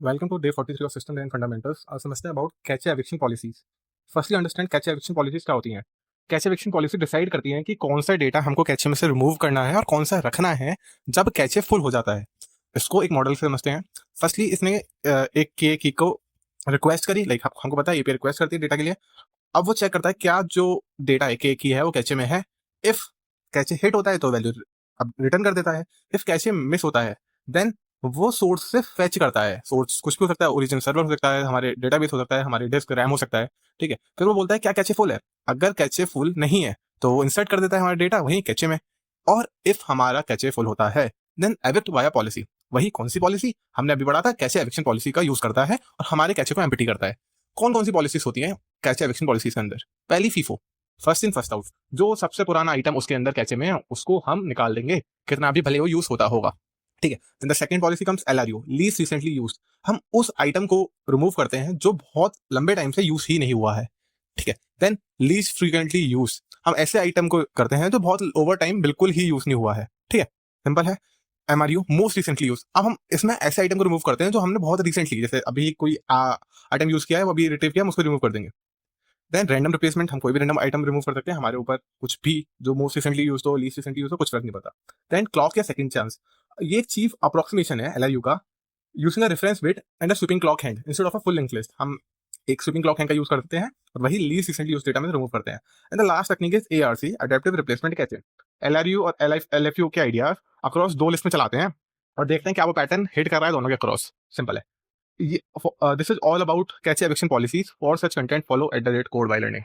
Welcome to day 43 of System Design Fundamentals. आज समझते हैं about cache eviction policies. Firstly understand cache eviction policies क्या होती हैं। कैचे एविक्शन पॉलिसी डिसाइड करती है कि कौन सा डेटा हमको कैचे में से रिमूव करना है और कौन सा रखना है जब कैचे फुल हो जाता है। इसको एक मॉडल से समझते हैं। फर्स्टली इसने एक की को रिक्वेस्ट करी, लाइक हमको पता है एपीआई रिक्वेस्ट करती है डेटा के लिए। अब वो चेक करता है क्या जो डेटा है के की है वो कैचे में है। इफ कैचे हिट होता है तो वैल्यू अब रिटर्न कर देता है। इफ कैचे मिस होता है देन वो सोर्स से फेच करता है। सोर्स कुछ भी हो सकता है, ओरिजिन सर्वर हो सकता है, हमारे डेटाबेस हो सकता है, हमारे डिस्क रैम हो सकता है। ठीक है, फिर वो बोलता है क्या कैचे फुल है। अगर कैचे फुल नहीं है तो वो इंसर्ट कर देता है हमारा डेटा वहीं कैचे में। और इफ हमारा कैचे फुल होता है देन एविक्ट वाया पॉलिसी। वही कौन सी पॉलिसी हमने अभी पढ़ा था, कैचे एविक्शन पॉलिसी का यूज करता है और हमारे कैचे को एम्प्टी करता है। कौन कौन सी पॉलिसीज होती हैं कैचे एविक्शन पॉलिसी के अंदर? पहली FIFO, first in first out. जो सबसे पुराना आइटम उसके अंदर कैचे में है उसको हम निकाल देंगे, कितना भी भले वो यूज होता होगा। ठीक है, the second policy comes LRU, least recently used. हम उस आइटम को रिमूव करते हैं जो बहुत लंबे टाइम से यूज ही नहीं हुआ है। ठीक है, देन लीस्ट फ्रीक्वेंटली यूज, हम ऐसे आइटम को करते हैं जो बहुत ओवर टाइम बिल्कुल ही यूज नहीं हुआ है। ठीक है, सिंपल है। MRU, most recently use. अब हम इसमें ऐसे आइटम को रिमूव करते हैं जो हमने बहुत रिसेंटली, जैसे अभी कोई आइटम यूज किया है वो अभी रिट्रीव किया, हम उसको रिमूव कर देंगे। देन रैंडम रिप्लेसमेंट, हम कोई भी रैंडम आइटम रिमूव कर सकते हैं, हमारे ऊपर कुछ भी जो मोस्ट रिसेंटली यूज हो लीस्ट रिसेंटली यूज हो कुछ फर्क नहीं पड़ता। देन क्लॉक या सेकंड चांस, ये एक चीफ अप्रोक्सीमेशन है एलआरयू का, using a reference bit and a sweeping clock hand instead of a full link list. हम एक स्वीपिंग क्लॉक हैंड का यूज करते हैं और वही लीस्ट रिसेंटली यूज डेटा में रिमूव करते हैं। And the last technique is ARC, adaptive replacement cache. LRU और एलएफयू के आइडियाज अक्रॉस दो लिस्ट में चलाते हैं और देखते हैं क्या वो पैटर्न हिट कर रहा है दोनों के क्रॉस। सिंपल है। This is all about cache eviction policies. For such content follow @codebylearning।